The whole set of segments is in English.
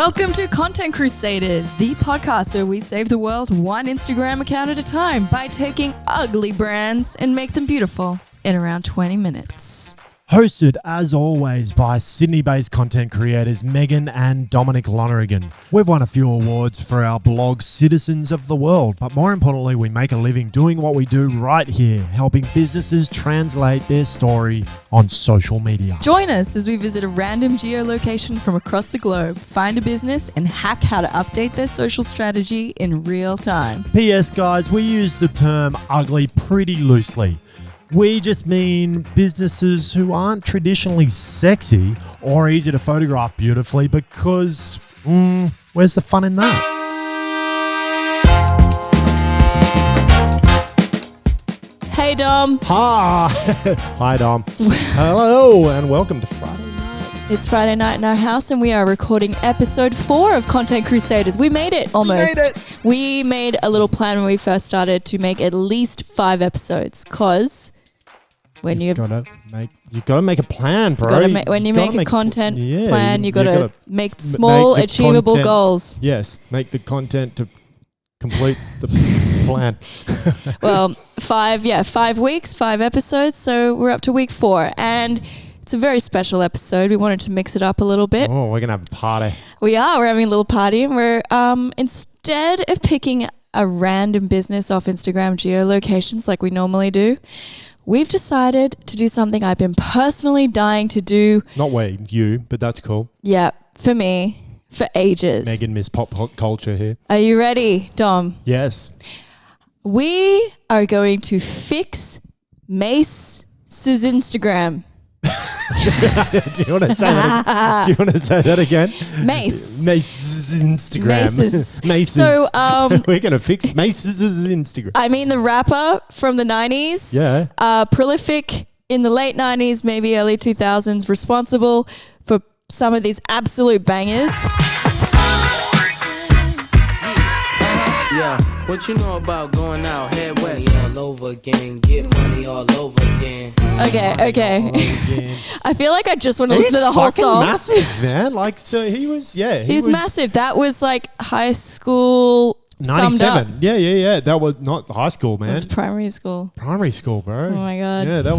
Welcome to Content Crusaders, the podcast where we save the world one Instagram account at a time by taking ugly brands and make them beautiful in around 20 minutes. Hosted, as always, by Sydney-based content creators Megan and Dominic Lonergan. We've won a few awards for our blog Citizens of the World, but more importantly, we make a living doing what we do right here, helping businesses translate their story on social media. Join us as we visit a random geolocation from across the globe, find a business, and hack how to update their social strategy in real time. P.S. guys, we use the term ugly pretty loosely. We just mean businesses who aren't traditionally sexy or easy to photograph beautifully because, where's the fun in that? Hey, Dom. Hi. Hi, Dom. Hello and welcome to Friday night. It's Friday night in our house and we are recording episode 4 of Content Crusaders. We made it almost. We made a little plan when we first started to make at least 5 episodes because when you've got to make a plan, bro. When you make a content plan, you got to make small, achievable goals. Yes, make the content to complete the plan. Well, 5 weeks, 5 episodes. So we're up to week 4 and it's a very special episode. We wanted to mix it up a little bit. Oh, we're going to have a party. We're having a little party and we're, instead of picking a random business off Instagram geolocations like we normally do, we've decided to do something I've been personally dying to do. Not you, but that's cool. Yeah, for me, for ages. Megan, Miss Pop Culture here. Are you ready, Dom? Yes. We are going to fix Mase's Instagram. Do you want to say that? Do you want to say that again? Mase's Instagram. Mase's. So we're gonna fix Mase's Instagram. I mean, the rapper from the 90s. Yeah. Prolific in the late 90s, maybe early 2000s, responsible for some of these absolute bangers. Yeah, what you know about going out, head west all over again, get money all over again. Okay. I feel like I just want to listen to the whole song. Massive, man. Like, so he was massive. That was like high school. 97. Yeah. That was not high school, man. It was primary school. Primary school, bro. Oh my God. Yeah, that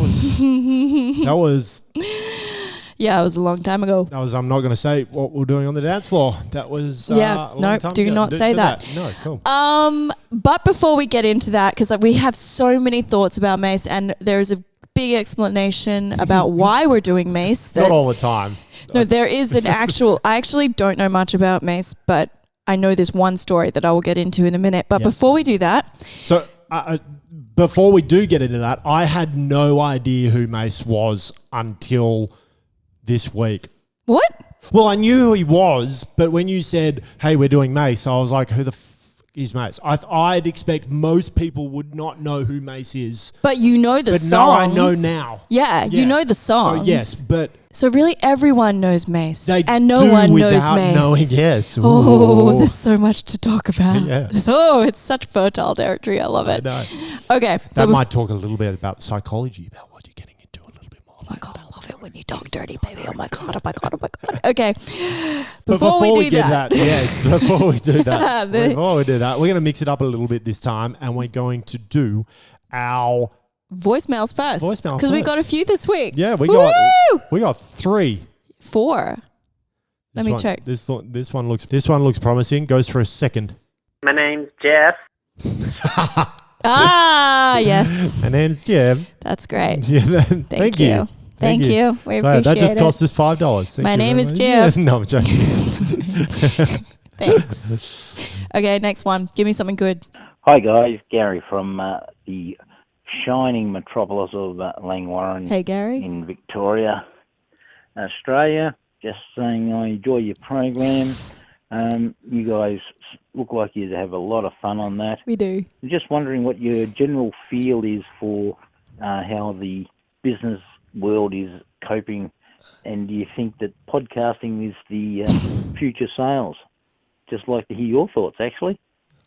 was. Yeah, it was a long time ago. I'm not going to say what we're doing on the dance floor. That was do not say that. No, cool. But before we get into that, because we have so many thoughts about Mase, and there is a big explanation about why we're doing Mase. Not all the time. No, there is an actual. I actually don't know much about Mase, but I know there's one story that I will get into in a minute. But before we do that, so before we do get into that, I had no idea who Mase was until this week. What? Well, I knew who he was, but when you said, hey, we're doing Mase, I was like, who the is Mase? I'd expect most people would not know who Mase is. But you know the songs. But I know now. Yeah, you know the songs. So yes, but... So really everyone knows Mase. And no one knows Mase. Knowing, yes. Ooh. Oh, there's so much to talk about. Yeah. Oh, it's such fertile territory. I love it. I know. Okay. That might talk a little bit about psychology, about what you're getting into a little bit more. Oh my God, I love it when you talk dirty, baby. Oh my God. Okay. Before we do that. Before we do that, we're going to mix it up a little bit this time, and we're going to do our voicemails first. Because we got a few this week. Yeah, we got 3. 4. Let me check. This one looks promising. Goes for a second. My name's Jeff. Yes. My name's Jeff. That's great. Yeah, thank you. Thank you. We appreciate it. That just cost us $5. My name is Jeff. Yeah, no, I'm joking. Thanks. Okay, next one. Give me something good. Hi guys, Gary from the shining metropolis of Langwarrin. Hey Gary. In Victoria, Australia. Just saying I enjoy your program. You guys look like you have a lot of fun on that. We do. I'm just wondering what your general feel is for how the business world is coping, and do you think that podcasting is the future sales? Just like to hear your thoughts, actually.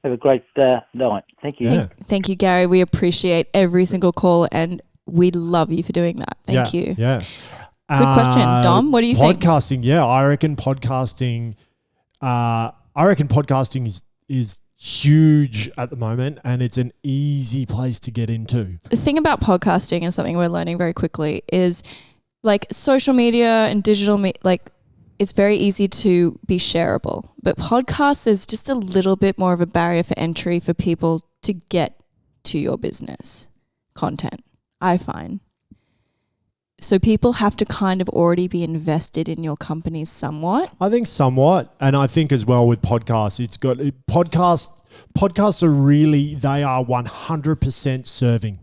Have a great night. Thank you. Yeah. Thank you, Gary. We appreciate every single call, and we love you for doing that. Thank you. Yeah. Good question. Dom, what do you think? Podcasting, I reckon podcasting I reckon podcasting is huge at the moment, and it's an easy place to get into. The thing about podcasting and something we're learning very quickly is like social media and digital it's very easy to be shareable, but podcasts is just a little bit more of a barrier for entry for people to get to your business content, I find. So people have to kind of already be invested in your company somewhat. I think somewhat, and I think as well with podcasts, podcasts are really, they are 100% serving.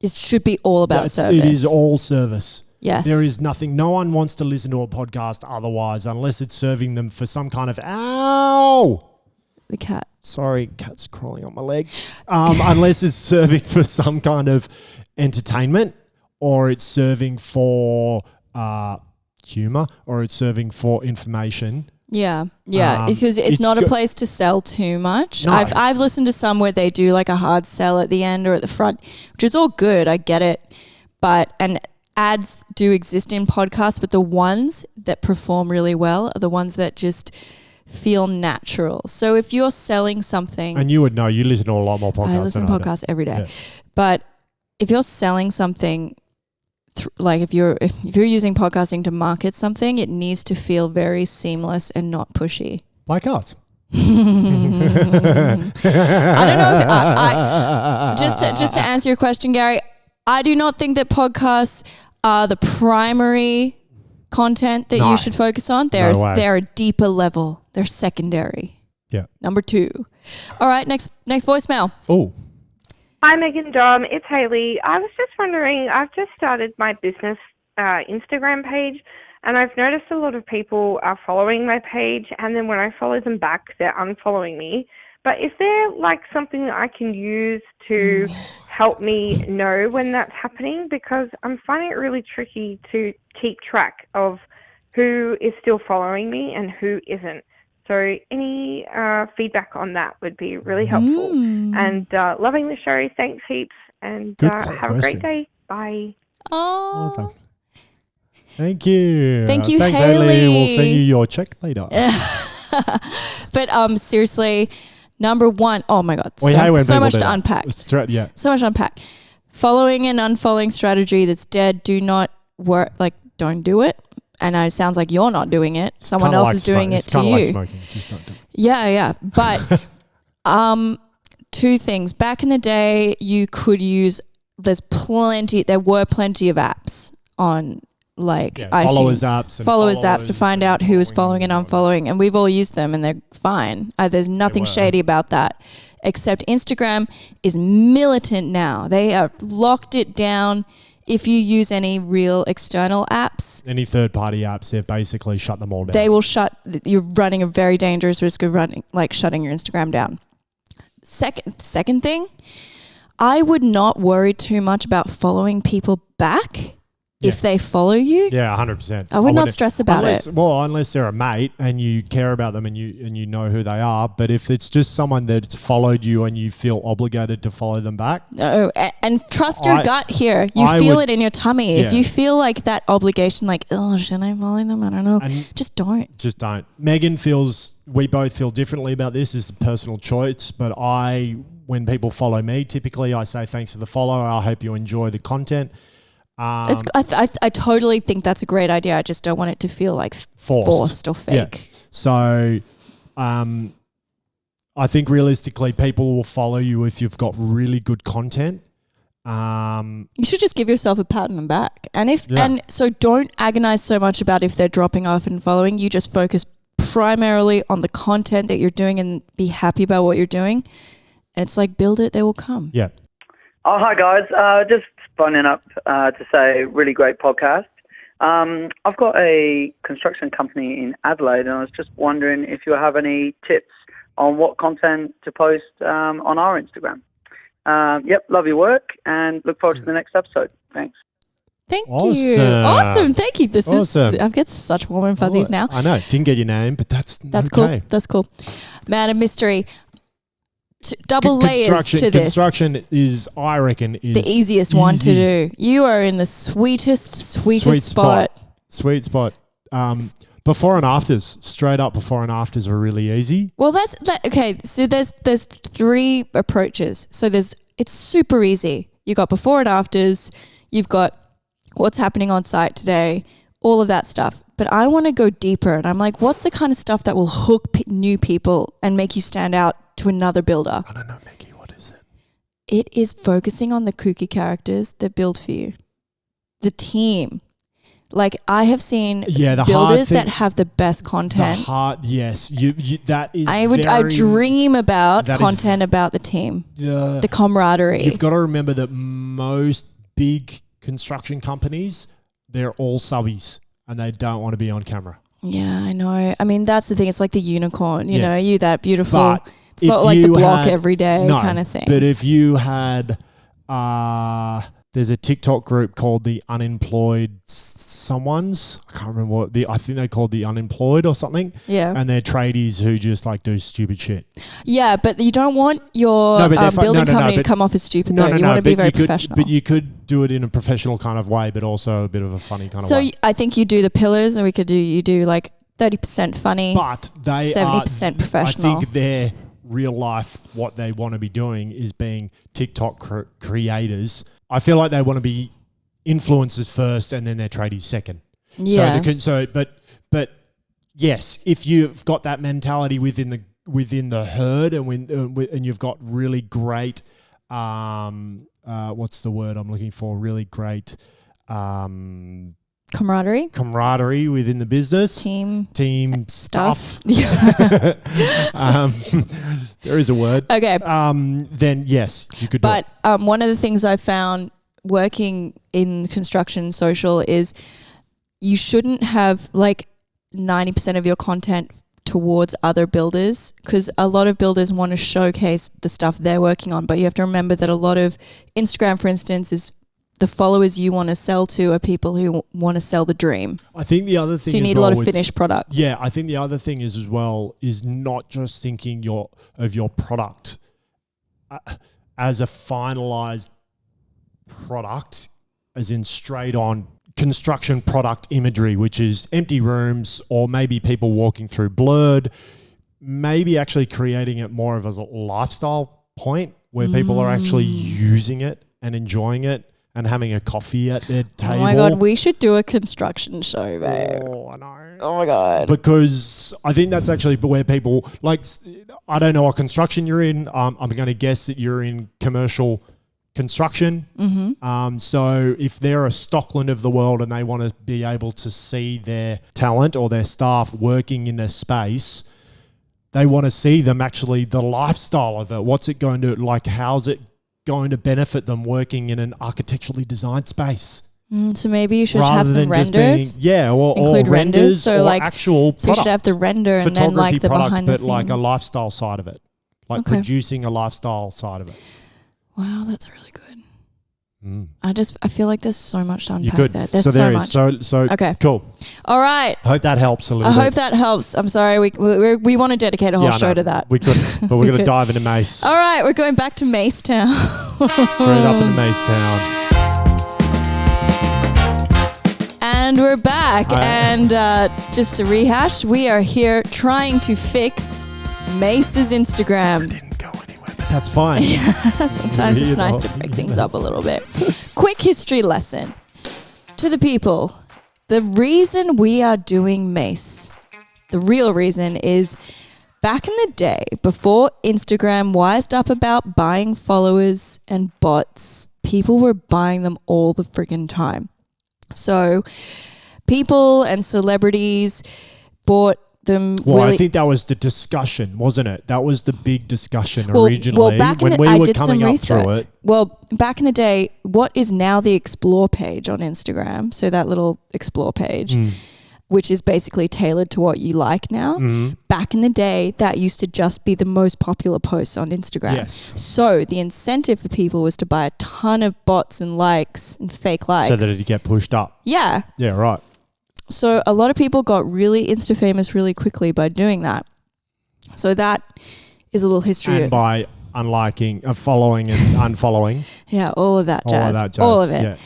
It should be all about service. It is all service. Yes. There is nothing, no one wants to listen to a podcast otherwise, unless it's serving them for some kind of, ow! The cat. Sorry, cat's crawling on my leg. Unless it's serving for some kind of entertainment, or it's serving for humor, or it's serving for information. Yeah. It's because it's not a place to sell too much. No. I've listened to some where they do like a hard sell at the end or at the front, which is all good. I get it. And ads do exist in podcasts, but the ones that perform really well are the ones that just feel natural. So if you're selling something, and you would know, you listen to a lot more podcasts. I listen to podcasts every day. Yeah. But if you're selling something, like if you're using podcasting to market something, it needs to feel very seamless and not pushy. Like us. I don't know if just to answer your question, Gary, I do not think that podcasts are the primary content that you should focus on. They're a deeper level. They're secondary. Yeah. Number 2. All right, next voicemail. Oh. Hi, Megan Dom. It's Hayley. I was just wondering, I've just started my business Instagram page, and I've noticed a lot of people are following my page, and then when I follow them back, they're unfollowing me. But is there like something that I can use to help me know when that's happening? Because I'm finding it really tricky to keep track of who is still following me and who isn't. So any feedback on that would be really helpful. And loving the show. Thanks heaps. And have a great day. Bye. Oh, awesome. Thank you. Thanks, Hayley. We'll send you your check later. But seriously, number 1, oh my God, so much to unpack. So much to unpack. Following and unfollowing strategy that's dead, do not work, like don't do it. And it sounds like you're not doing it. Someone else is doing it to you. It's kind of like smoking. Just don't do it. Yeah. But 2 things. Back in the day, you could use, there were plenty of apps on like iTunes. Followers apps to find out who is following and unfollowing. And we've all used them and they're fine. There's nothing shady about that. Except Instagram is militant now. They have locked it down. If you use any real external apps, any third-party apps, they've basically shut them all down. They will you're running a very dangerous risk of shutting your Instagram down. Second thing, I would not worry too much about following people back if they follow you. Yeah, 100%. I would not stress about it. Well, unless they're a mate and you care about them and you know who they are. But if it's just someone that's followed you and you feel obligated to follow them back. No, and trust your gut here. You feel it in your tummy. Yeah. If you feel like that obligation, like, oh, should I follow them? I don't know. Just don't. Just don't. Megan we both feel differently about this. It's a personal choice. But when people follow me, typically I say thanks for the follow. I hope you enjoy the content. I totally think that's a great idea. I just don't want it to feel like forced or fake. Yeah. So I think realistically people will follow you if you've got really good content. You should just give yourself a pat on the back. And so don't agonize so much about if they're dropping off and following. You just focus primarily on the content that you're doing and be happy about what you're doing. And it's like, build it, they will come. Yeah. Oh, hi guys. Just phoning up to say really great podcast. I've got a construction company in Adelaide, and I was just wondering if you have any tips on what content to post on our Instagram. Love your work and look forward to the next episode. Thanks. Thank you. Awesome. Thank you. This is, I've got such warm and fuzzies now. I know. Didn't get your name, but that's okay. Cool. That's cool. Man of mystery. Double layers to this. Construction is, I reckon, is the easiest one to do. You are in the sweetest spot. Sweet spot. Before and afters, straight up before and afters are really easy. Well, that's that. Okay, so there's 3 approaches. So it's super easy. You got before and afters. You've got what's happening on site today, all of that stuff. But I want to go deeper, and I'm like, what's the kind of stuff that will hook new people and make you stand out to another builder? I don't know, Maggie. What is it? It is focusing on the kooky characters that build for you. The team. Like, I have seen builders that have the best content. Yes. You that is I dream about content about the team. Yeah. The camaraderie. You've got to remember that most big construction companies, they're all subbies and they don't want to be on camera. Yeah, I know. I mean, that's the thing. It's like the unicorn, you know, you that beautiful. But it's not like the block every day kind of thing. But if you had, there's a TikTok group called the Unemployed Someones. I can't remember I think they called the Unemployed or something. Yeah. And they're tradies who just like do stupid shit. Yeah, but you don't want your building company to come off as stupid though. You want to be very professional. But you could do it in a professional kind of way, but also a bit of a funny kind of way. So I think you do the pillars, and you do like 30% funny, but they 70% professional. I think they're real life, what they want to be doing is being TikTok creators. I feel like they want to be influencers first and then they're tradies second. Yeah. But yes, if you've got that mentality within the herd and you've got really great, what's the word I'm looking for? Really great, camaraderie within the business, team stuff. There is a word. Okay. Then yes, you could. But one of the things I found working in construction social is you shouldn't have like 90% of your content towards other builders, because a lot of builders want to showcase the stuff they're working on, but you have to remember that a lot of Instagram, for instance, is the followers you want to sell to are people who want to sell the dream. I think the other thing, so you need a lot of finished product. Yeah, I think the other thing is as well is not just thinking of your product as a finalized product, as in straight on construction product imagery, which is empty rooms or maybe people walking through blurred, maybe actually creating it more of a lifestyle point where people are actually using it and enjoying it and having a coffee at their table. Oh my God, we should do a construction show, babe. Oh, I know. Oh my God. Because I think that's actually where people, like, I don't know what construction you're in. I'm going to guess that you're in commercial construction. Mm-hmm. So if they're a Stockland of the world and they want to be able to see their talent or their staff working in a space, they want to see them actually, the lifestyle of it. What's it going to, like, how's it going to benefit them working in an architecturally designed space? So maybe you should have some renders. Or renders. So or like actual product. So you should have the render and then like the product, behind the but scene. like a lifestyle side of it, like producing a lifestyle side of it. Wow, that's really good. I feel like there's so much to unpack there. There's so much. So okay, cool. All right. Hope that helps a little bit. I hope that helps. I'm sorry, we want to dedicate a whole show to that. We couldn't, but we're going to dive into Mase. All right, we're going back to Mase Town. Straight up into Mase Town. And we're back. And just to rehash, we are here trying to fix Mase's Instagram. That's fine. Sometimes it's nice to break things up a little bit. Quick history lesson to the people. The reason we are doing Mase, the real reason is back in the day, before Instagram wised up about buying followers and bots, people were buying them all the friggin' time. So people and celebrities bought them. Well, I think that was the discussion, wasn't it? That was the big discussion originally when we were coming up through it. Well, back in the day, what is now the explore page on Instagram, so that little explore page, which is basically tailored to what you like now. Back in the day, that used to just be the most popular posts on Instagram. Yes. So the incentive for people was to buy a ton of bots and likes and fake likes. So that it'd get pushed up. Yeah. Yeah, right. So a lot of people got really Insta famous really quickly by doing that. So that is a little history. And by unliking, following and unfollowing. Yeah, all of that jazz. All of it.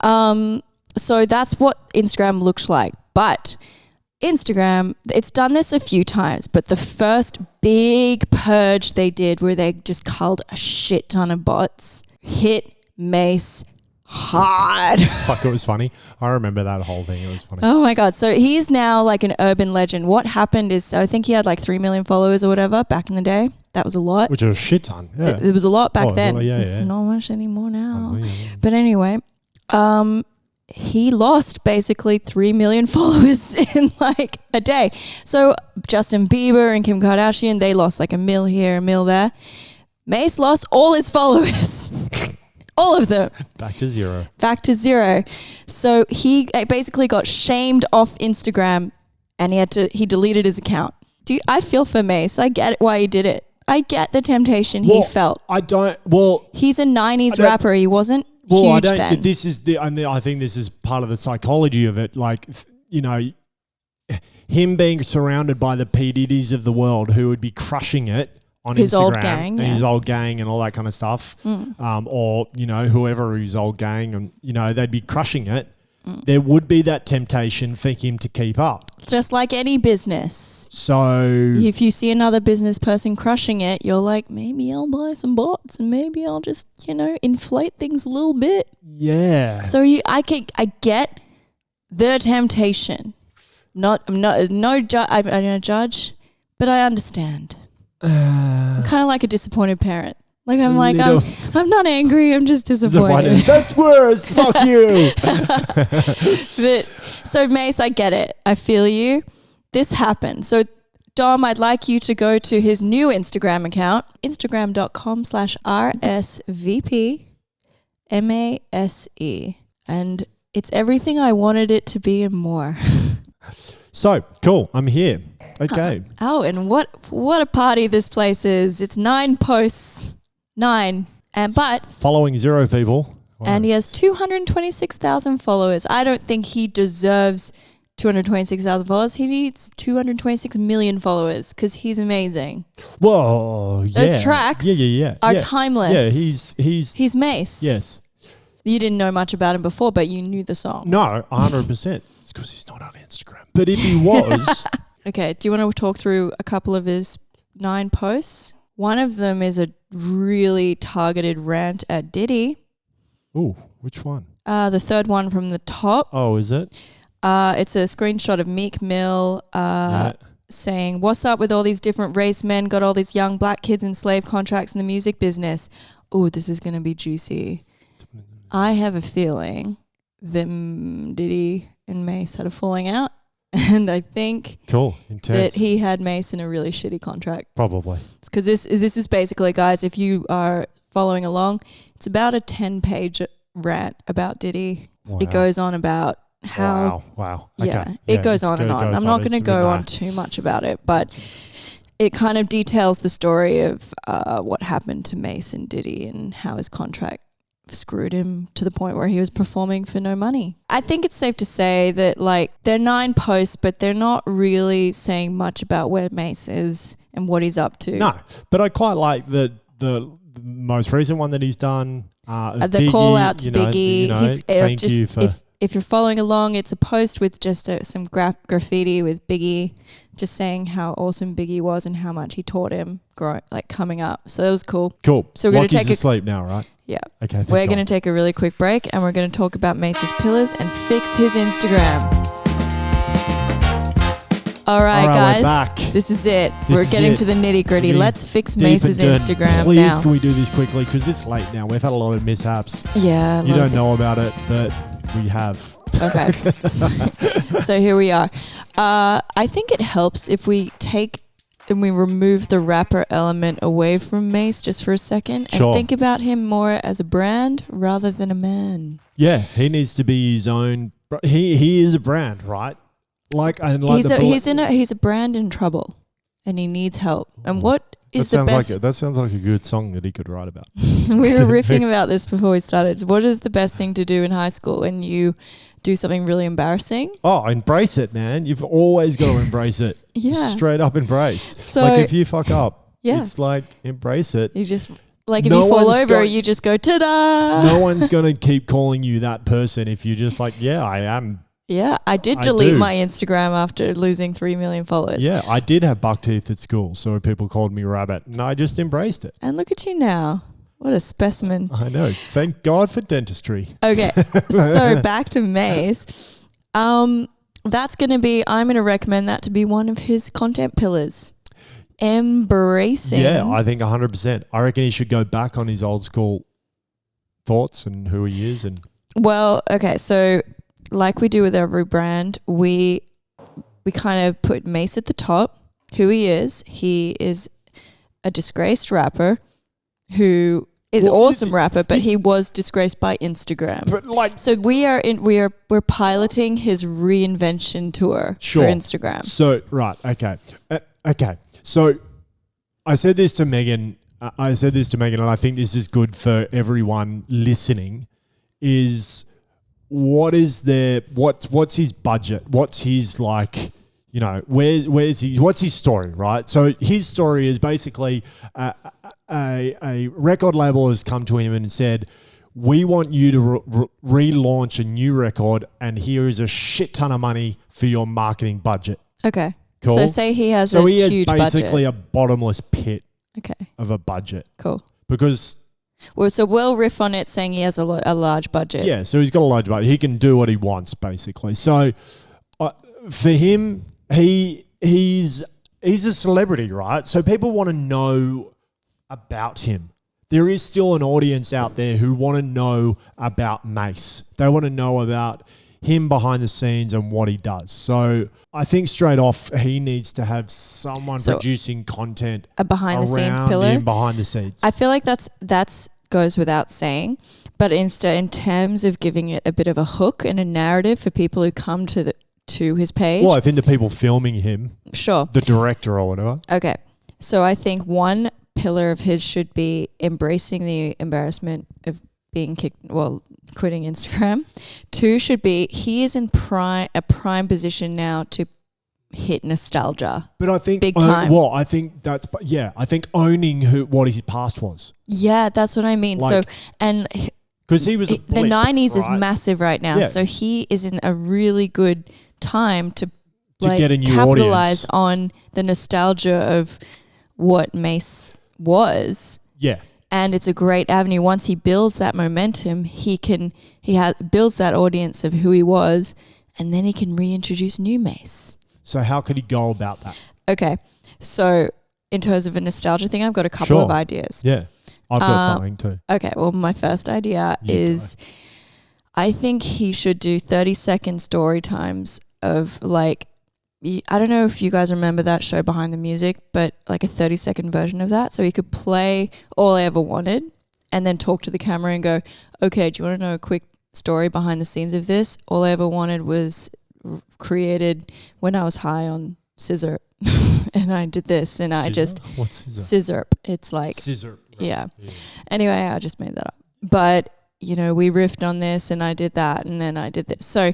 Yeah. So that's what Instagram looks like. But Instagram, it's done this a few times, but the first big purge they did where they just culled a shit ton of bots hit Mase hard. Fuck, it was funny. I remember that whole thing. It was funny. Oh my God. So he's now like an urban legend. What happened is, I think he had like 3 million followers or whatever back in the day. That was a lot. Which was a shit ton. Yeah. It was a lot back then. Yeah, it's not much anymore now. Oh, yeah. But anyway, he lost basically 3 million followers in like a day. So Justin Bieber and Kim Kardashian, they lost like a mil here, a mil there. Mase lost all his followers. All of them. Back to zero. Back to zero. So he basically got shamed off Instagram and he deleted his account. I feel for Mase. I get why he did it. I get the temptation he felt. He's a 90s rapper. He wasn't huge then. This is I think this is part of the psychology of it. Like, you know, him being surrounded by the P. Diddy's of the world who would be crushing it on his Instagram old gang, and his old gang and all that kind of stuff, or, you know, whoever his old gang, and, you know, they'd be crushing it. There would be that temptation for him to keep up. Just like any business. So if you see another business person crushing it, you're like, maybe I'll buy some bots and maybe I'll just, you know, inflate things a little bit. Yeah. So I get the temptation. I don't judge, but I understand. I'm kind of like a disappointed parent. Like I'm I'm not angry. I'm just disappointed. That's worse. Fuck you. But so Mase, I get it. I feel you. This happened. So Dom, I'd like you to go to his new Instagram account, instagram.com/RSVPMASE. And it's everything I wanted it to be and more. So, cool. I'm here. Okay. And what a party this place is. It's 9 posts. 9. But following 0 people. Wow. And he has 226,000 followers. I don't think he deserves 226,000 followers. He needs 226 million followers because he's amazing. Whoa, yeah. Those tracks are timeless. Yeah, he's Mase. Yes. You didn't know much about him before, but you knew the songs. No, 100%. It's because he's not on Instagram. But if he was... Okay, do you want to talk through a couple of his 9 posts? One of them is a really targeted rant at Diddy. Ooh, which one? The third one from the top. Oh, is it? It's a screenshot of Meek Mill saying, "What's up with all these different race men? Got all these young black kids in slave contracts in the music business." Ooh, this is going to be juicy. I have a feeling that Diddy and Mase had a falling out. And I think that he had Mase in a really shitty contract. Probably. Because this is basically, guys, if you are following along, it's about a 10-page rant about Diddy. Wow. It goes on about how... Wow. Yeah, okay. It goes on and on. I'm not going to go on too much about it, but it kind of details the story of what happened to Mase and Diddy and how his contract screwed him to the point where he was performing for no money. I think it's safe to say that, like, they're 9 posts, but they're not really saying much about where Mase is and what he's up to. No, but I quite like the most recent one that he's done. The Biggie, call out to Biggie. Thank you for... If you're following along, it's a post with just some graffiti with Biggie, just saying how awesome Biggie was and how much he taught him coming up. So that was cool. Cool. So we're going to take a sleep now, right? Yeah. Okay. We're going to take a really quick break and we're going to talk about Mase's pillars and fix his Instagram. All right, guys. We're back. This is it. We're getting to the nitty gritty. Let's fix Mase's Instagram Please, now. can we do this quickly? Because it's late now. We've had a lot of mishaps. Yeah. You don't know about it, but we have. Okay. So here we are. I think it helps if we take and we remove the rapper element away from Mase just for a second and think about him more as a brand rather than a man. Yeah, he needs to be his own. He is a brand, right? He's a brand in trouble, and he needs help. And what is the best? That sounds like a good song that he could write about. We were riffing about this before we started. What is the best thing to do in high school when you do something really embarrassing? Oh, embrace it, man. You've always got to embrace it. Yeah. Straight up embrace. So, like if you fuck up, yeah. It's like embrace it. You just, like if you fall over, you just go, ta-da. No one's going to keep calling you that person if you're just like, yeah, I am Yeah, I did I delete do. my Instagram after losing 3 million followers. Yeah, I did have buck teeth at school, so people called me Rabbit, and I just embraced it. And look at you now. What a specimen. I know. Thank God for dentistry. Okay, so back to Mase. That's going to be, I'm going to recommend that to be one of his content pillars. Embracing. Yeah, I think 100%. I reckon he should go back on his old school thoughts and who he is. And Well, okay, so like we do with every brand, we kind of put Mase at the top, who he is. He is a disgraced rapper who is awesome rapper, but he was disgraced by Instagram. But like, so we're piloting his reinvention tour for Instagram. So right, okay, okay. So I said this to Megan. And I think this is good for everyone listening. Is what's his budget? What's his like? You know, where's he? What's his story, right? So his story is basically a record label has come to him and said, "We want you to relaunch a new record, and here is a shit ton of money for your marketing budget." Okay, cool. So say he has so a he has huge basically budget. a bottomless pit. Okay, of a budget. Cool. Because so we'll riff on it, saying he has a large budget. Yeah, so he's got a large budget. He can do what he wants, basically. So for him, he's a celebrity, right? So people want to know about him. There is still an audience out there who want to know about Mase. They want to know about him behind the scenes and what he does. So I think straight off, he needs to have someone producing content, a behind the scenes around pillar. him behind the scenes. I feel like that's goes without saying, but in terms of giving it a bit of a hook and a narrative for people who come to his page. Well, I think the people filming him, sure, the director or whatever. Okay, so I think one pillar of his should be embracing the embarrassment of being quitting Instagram. 2 should be he is in a prime position now to hit nostalgia. But I think big time. I think I think owning what his past was. Yeah, that's what I mean. Like, so and because he was a blip, the 90s is right? massive right now. Yeah. So he is in a really good time to get a new capitalize audience on the nostalgia of what Mase was. Yeah. And it's a great avenue. Once he builds that momentum, he builds that audience of who he was, and then he can reintroduce new Mase. So how could he go about that? Okay. So in terms of a nostalgia thing, I've got a couple of ideas. Yeah. I've got something too. Okay. Well, my first idea is I think he should do 30-second story times of like, I don't know if you guys remember that show Behind the Music, but like a 30-second version of that. So he could play All I Ever Wanted and then talk to the camera and go, okay, do you want to know a quick story behind the scenes of this? All I Ever Wanted was created when I was high on scissor and I did this and I just... What's scissor? Scissor. It's like... Scissor. Right. Yeah. Anyway, I just made that up. But, you know, we riffed on this and I did that and then I did this. So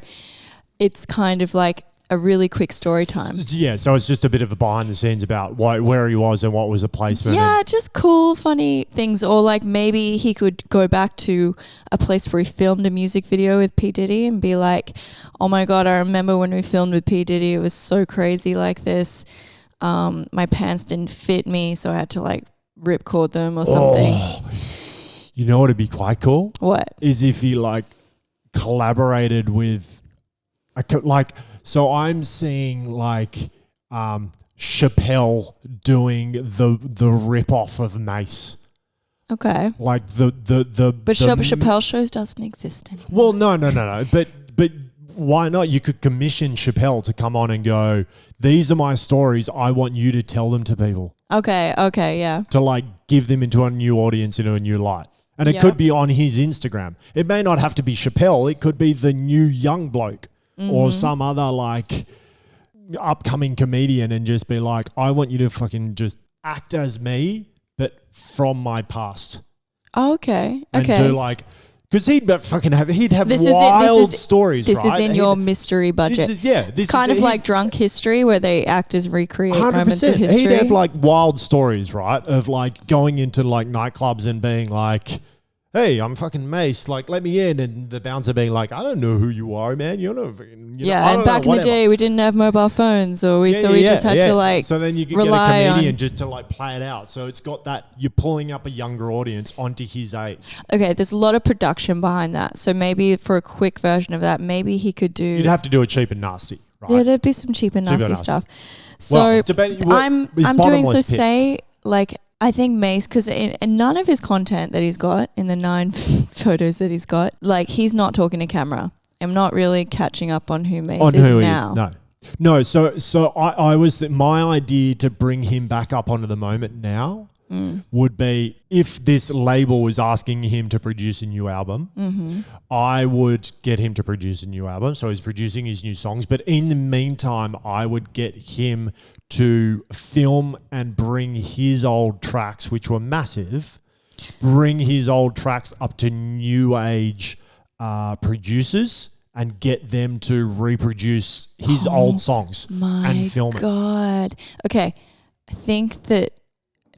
it's kind of like a really quick story time. Yeah, so it's just a bit of a behind the scenes about where he was and what was the placement. Yeah, just cool, funny things. Or like maybe he could go back to a place where he filmed a music video with P. Diddy and be like, oh my God, I remember when we filmed with P. Diddy, it was so crazy like this. My pants didn't fit me, so I had to like ripcord them or something. Oh, you know what would be quite cool? What? Is if he like collaborated with so I'm seeing like Chappelle doing the rip off of Mase. Okay. Like But Chappelle shows doesn't exist anymore. Well, no. But why not? You could commission Chappelle to come on and go, these are my stories. I want you to tell them to people. Okay, yeah. To like give them into a new audience, into a new light. And it could be on his Instagram. It may not have to be Chappelle. It could be the new young bloke or some other like upcoming comedian and just be like, I want you to fucking just act as me, but from my past. Oh, okay. And do like, because he'd have This wild is stories, This right? is in your mystery budget. It's kind of like Drunk History where they actors recreate moments of history. He'd have like wild stories, right? Of like going into like nightclubs and being like, hey, I'm fucking Mase, like, let me in. And the bouncer being like, I don't know who you are, man. You're not fucking, and back in the day, we didn't have mobile phones, or we just had to like. So then you could get a comedian just to like play it out. So it's got that, you're pulling up a younger audience onto his age. Okay, there's a lot of production behind that. So maybe for a quick version of that, maybe he could do. You'd have to do it cheap and nasty, right? Yeah, there'd be some cheap and nasty stuff. So Well, I'm doing so. Say like. I think Mase, because in none of his content that he's got, in the 9 photos that he's got, like he's not talking to camera. I'm not really catching up on who Mase is now. No. So I was, my idea to bring him back up onto the moment now would be, if this label was asking him to produce a new album, I would get him to produce a new album. So he's producing his new songs. But in the meantime, I would get him to film and bring his old tracks, which were massive, bring his old tracks up to new age producers and get them to reproduce his old songs and film it. God. Okay. I think that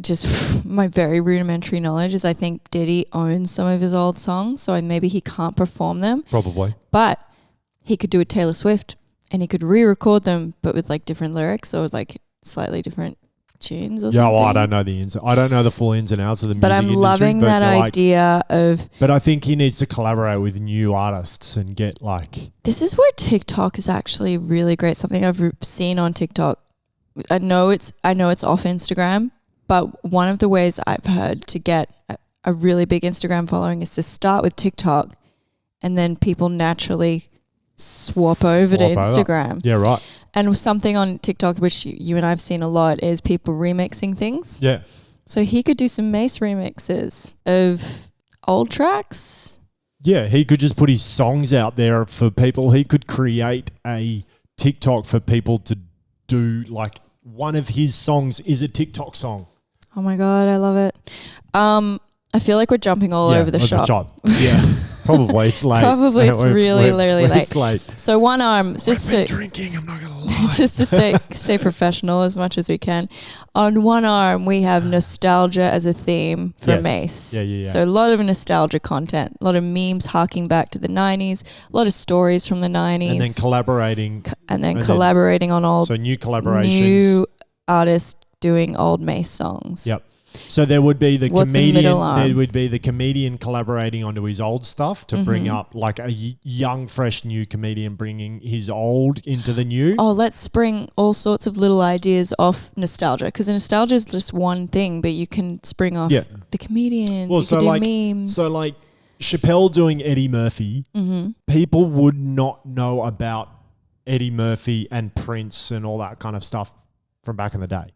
just my very rudimentary knowledge is I think Diddy owns some of his old songs, so maybe he can't perform them. Probably. But he could do it Taylor Swift and he could re-record them but with like different lyrics or like slightly different tunes or something. Yeah, well, I don't know the full ins and outs of the music industry. But I'm loving that idea of... But I think he needs to collaborate with new artists and get like... This is where TikTok is actually really great. Something I've seen on TikTok. I know it's off Instagram, but one of the ways I've heard to get a really big Instagram following is to start with TikTok and then people naturally swap over to Instagram. Yeah, right. And something on TikTok, which you and I have seen a lot, is people remixing things. Yeah. So he could do some Mase remixes of old tracks. Yeah, he could just put his songs out there for people. He could create a TikTok for people to do, like, one of his songs is a TikTok song. Oh my God, I love it. I feel like we're jumping all over the shop. Yeah, probably. It's late. Probably it's really late. It's late. So one arm, just to drinking, I'm not going to lie. Just to stay professional as much as we can. On one arm, we have nostalgia as a theme for Mase. Yeah. So a lot of nostalgia content, a lot of memes harking back to the 90s, a lot of stories from the 90s. And then collaborating. Collaborating on all new collaborations. New artists doing old Mase songs. Yep. So there would be the comedian. There would be the comedian collaborating onto his old stuff to bring up, like a young, fresh, new comedian bringing his old into the new. Oh, let's spring all sorts of little ideas off nostalgia, because nostalgia is just one thing, but you can spring off the comedians. Well, you can do memes. So like Chappelle doing Eddie Murphy, people would not know about Eddie Murphy and Prince and all that kind of stuff from back in the day.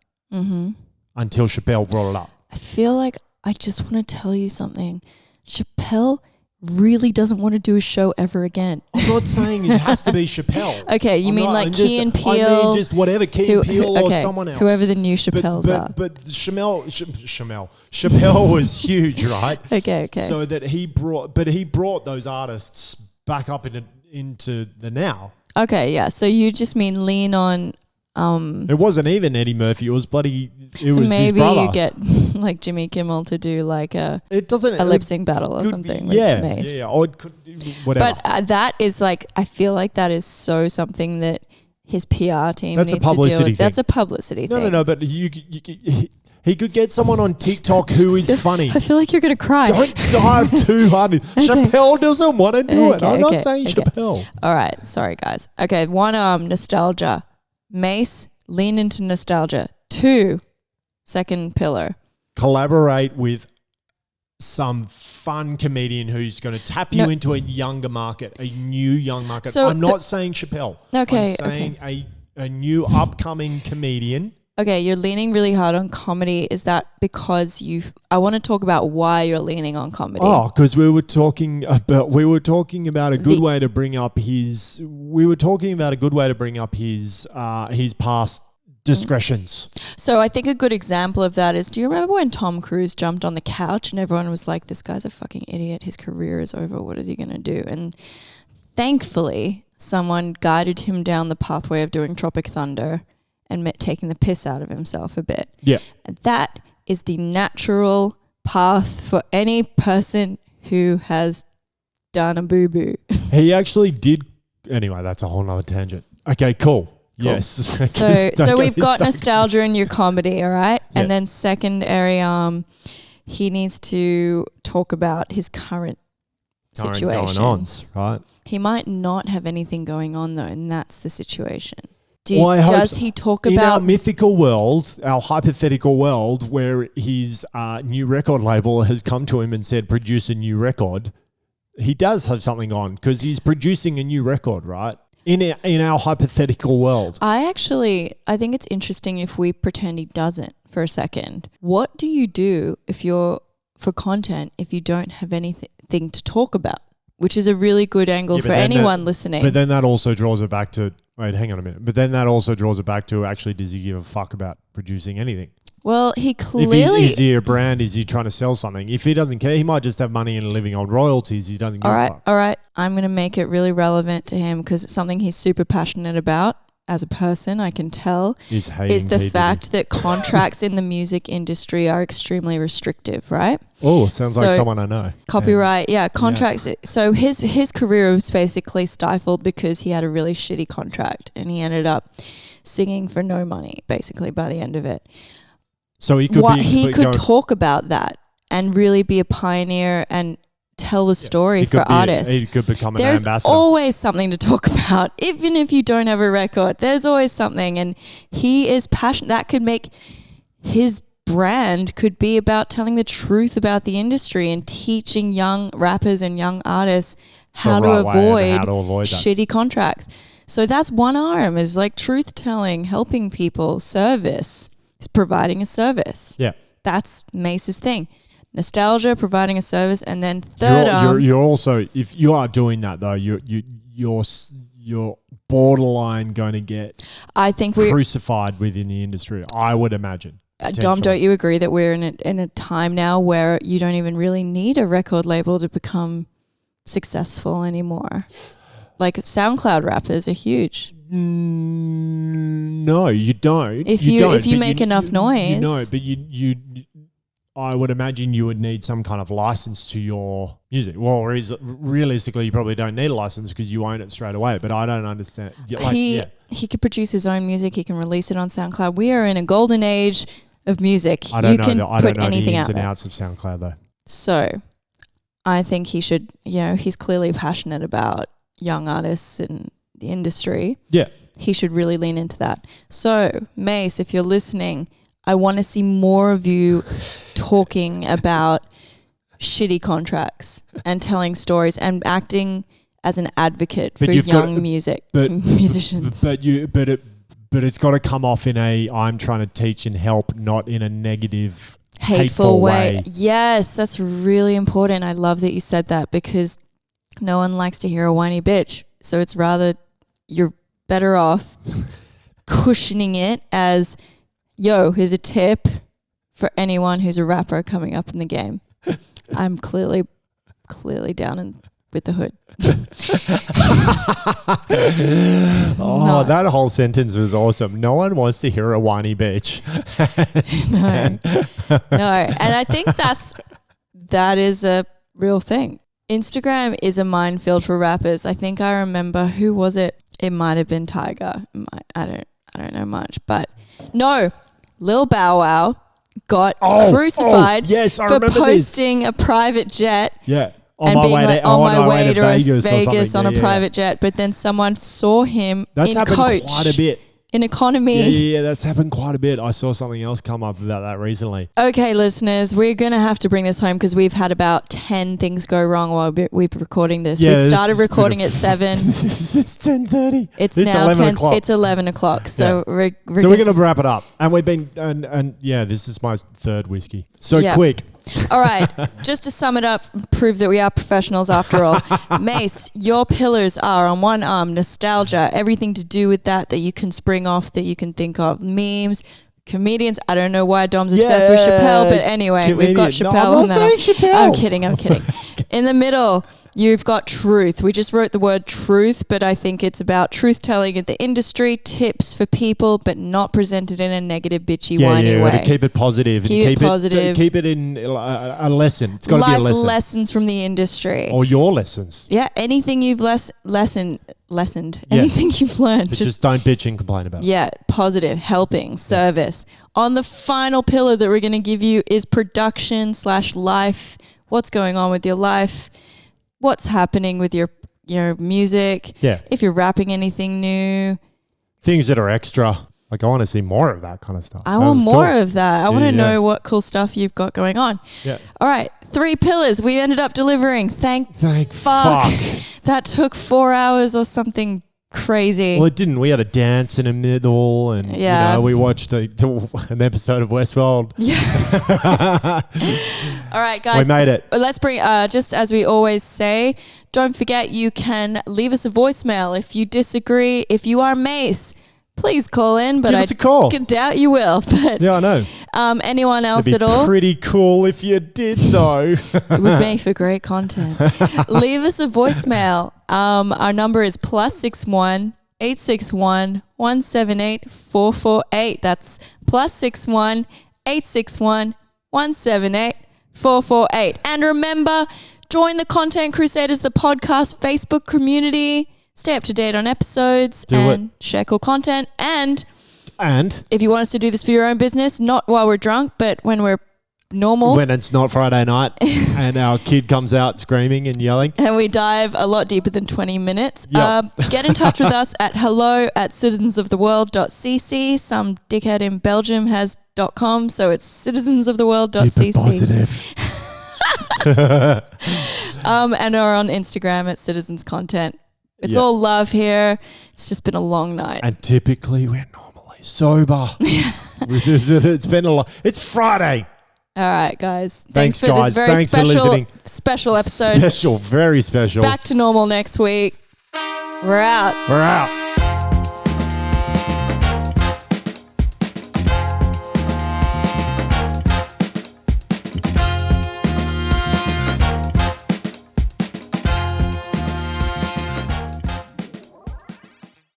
Until Chappelle brought it up. I feel like I just want to tell you something. Chappelle really doesn't want to do a show ever again. I'm not saying it has to be Chappelle. Okay, you mean like Key and Peele? I mean just whatever, Key and Peele or someone else. Whoever the new Chappelles are. But Chappelle was huge, right? Okay. So that he brought those artists back up into the now. Okay, yeah. So you just mean lean on... it wasn't even Eddie Murphy. It was bloody... It was his brother. Maybe you get like Jimmy Kimmel to do like a lip sync battle or something. Yeah, with Mase. Or it could, whatever. But that is like, I feel like that is so something that his PR team needs to deal with. Thing. That's a publicity thing. No. But he could get someone on TikTok who is funny. I feel like you're going to cry. Don't dive too hard. Chappelle doesn't want to do it. I'm not saying Chappelle. All right. Sorry, guys. Okay. One, nostalgia. Mase, lean into nostalgia. 2, second pillar. Collaborate with some fun comedian who's going to tap you into a younger market, a new young market. So I'm not saying Chappelle. Okay. I'm saying a new upcoming comedian. Okay, you're leaning really hard on comedy. Is that because I want to talk about why you're leaning on comedy. Oh, because we were talking about a good way to bring up his past discretions. So I think a good example of that is, do you remember when Tom Cruise jumped on the couch and everyone was like, this guy's a fucking idiot, his career is over, what is he going to do? And thankfully, someone guided him down the pathway of doing Tropic Thunder and taking the piss out of himself a bit. Yeah. And that is the natural path for any person who has done a boo-boo. He actually did. Anyway, that's a whole nother tangent. Okay, cool. Yes. So we've got nostalgia in your comedy, all right? Yes. And then secondary, he needs to talk about his current situation. Going-ons, right? He might not have anything going on though, and that's the situation. Does he talk in about our mythical world, our hypothetical world, where his new record label has come to him and said, produce a new record? He does have something on because he's producing a new record, right? In our hypothetical world. I think it's interesting if we pretend he doesn't for a second. What do you do for content if you don't have anything to talk about? Which is a really good angle for anyone listening. But then that also draws it back to, wait, hang on a minute. But then that also draws it back to, actually, does he give a fuck about producing anything? Well, he clearly... Is he a brand? Is he trying to sell something? If he doesn't care, he might just have money and living on royalties. He doesn't give a fuck. All right. I'm going to make it really relevant to him because it's something he's super passionate about as a person, I can tell, is the fact that contracts in the music industry are extremely restrictive, right? Oh, sounds like someone I know. Copyright, contracts. Yeah. So his career was basically stifled because he had a really shitty contract and he ended up singing for no money, basically, by the end of it. So he could talk about that and really be a pioneer and tell the story for artists. He could become an ambassador. There's always something to talk about. Even if you don't have a record, there's always something. And he is passionate. That could make his brand could be about telling the truth about the industry and teaching young rappers and young artists how to avoid shitty contracts. So that's one arm, is like truth telling, helping people, service. Is providing a service. Yeah. That's Mase's thing. Nostalgia, providing a service, and then third you're also, if you are doing that though, you're borderline going to get crucified within the industry, I would imagine. Dom, don't you agree that we're in a time now where you don't even really need a record label to become successful anymore? Like SoundCloud rappers are huge. No, you don't. If you make enough noise. But you I would imagine you would need some kind of license to your music. Well, realistically, you probably don't need a license because you own it straight away. But I don't understand. He could produce his own music. He can release it on SoundCloud. We are in a golden age of music. I don't know the ins and outs of SoundCloud though. So, I think he should. He's clearly passionate about young artists and the industry. Yeah. He should really lean into that. So, Mase, if you're listening, I want to see more of you talking about shitty contracts and telling stories and acting as an advocate for young musicians. But it's got to come off in a I'm trying to teach and help, not in a negative, hateful way. Yes, that's really important. I love that you said that because no one likes to hear a whiny bitch. So it's rather you're better off cushioning it as, yo, here's a tip for anyone who's a rapper coming up in the game. I'm clearly down with the hood. That whole sentence was awesome. No one wants to hear a whiny bitch. No. And I think that is a real thing. Instagram is a minefield for rappers. I think I remember, who was it? It might have been Tiger. I don't know much, but no, Lil Bow Wow got crucified for posting a private jet. Yeah. On my way to Vegas on a private jet. But then someone saw him That's in happened coach. Quite a bit. In economy. Yeah, that's happened quite a bit. I saw something else come up about that recently. Okay, listeners, we're going to have to bring this home because we've had about 10 things go wrong while we've been recording this. Yeah, we started recording at 7. It's 10:30. It's now 11 o'clock. It's 11 o'clock. So we're going to wrap it up. And we've been, and this is my third whiskey. So quick. All right, just to sum it up, prove that we are professionals after all. Mase, your pillars are on one arm, nostalgia, everything to do with that you can spring off, that you can think of. Memes, comedians. I don't know why Dom's obsessed with Chappelle, but anyway, we've got Chappelle. I'm not saying Chappelle. I'm kidding. In the middle, You've got truth. We just wrote the word truth, but I think it's about truth telling in the industry, tips for people, but not presented in a negative, bitchy, whiny way. To keep it positive. Keep it positive. Keep it in a lesson. It's got to be a Life lesson. lessons from the industry. Or your lessons. Yeah, anything you've lessened. Yeah. Anything you've learned. But just don't bitch and complain about it. Yeah, positive, helping, service. On the final pillar that we're going to give you is production/life. What's going on with your life? What's happening with your music? Yeah. If you're rapping anything new. Things that are extra. Like, I want to see more of that kind of stuff. I want more of that. I want to know what cool stuff you've got going on. Yeah. All right. 3 pillars we ended up delivering. Thank fuck. That took 4 hours or something crazy. Well, it didn't. We had a dance in the middle and we watched an episode of Westworld. Yeah. All right, guys. We made it. Let's bring, just as we always say, don't forget you can leave us a voicemail if you disagree. If you are Mase, please call in. But Give us a call. I doubt you will. But yeah, I know. Anyone else It'd be at all? pretty cool if you did, though. It would make for great content. Leave us a voicemail. Our number is +61 861 178 448. That's +61 861 178 448. And remember, join the Content Crusaders, the podcast Facebook community. Stay up to date on episodes share cool content. And if you want us to do this for your own business, not while we're drunk, but when we're normal. When it's not Friday night and our kid comes out screaming and yelling. And we dive a lot deeper than 20 minutes. Yep. Get in touch with us at hello@citizensoftheworld.cc. Some dickhead in Belgium has .com, so it's citizensoftheworld.cc. Keep it positive. And are on Instagram at Citizens Content. It's all love here. It's just been a long night. And typically we're normally sober. It's been a lot. It's Friday. All right, guys. Thanks for guys. this very Thanks for listening. special episode. Special, very special. Back to normal next week. We're out. We're out.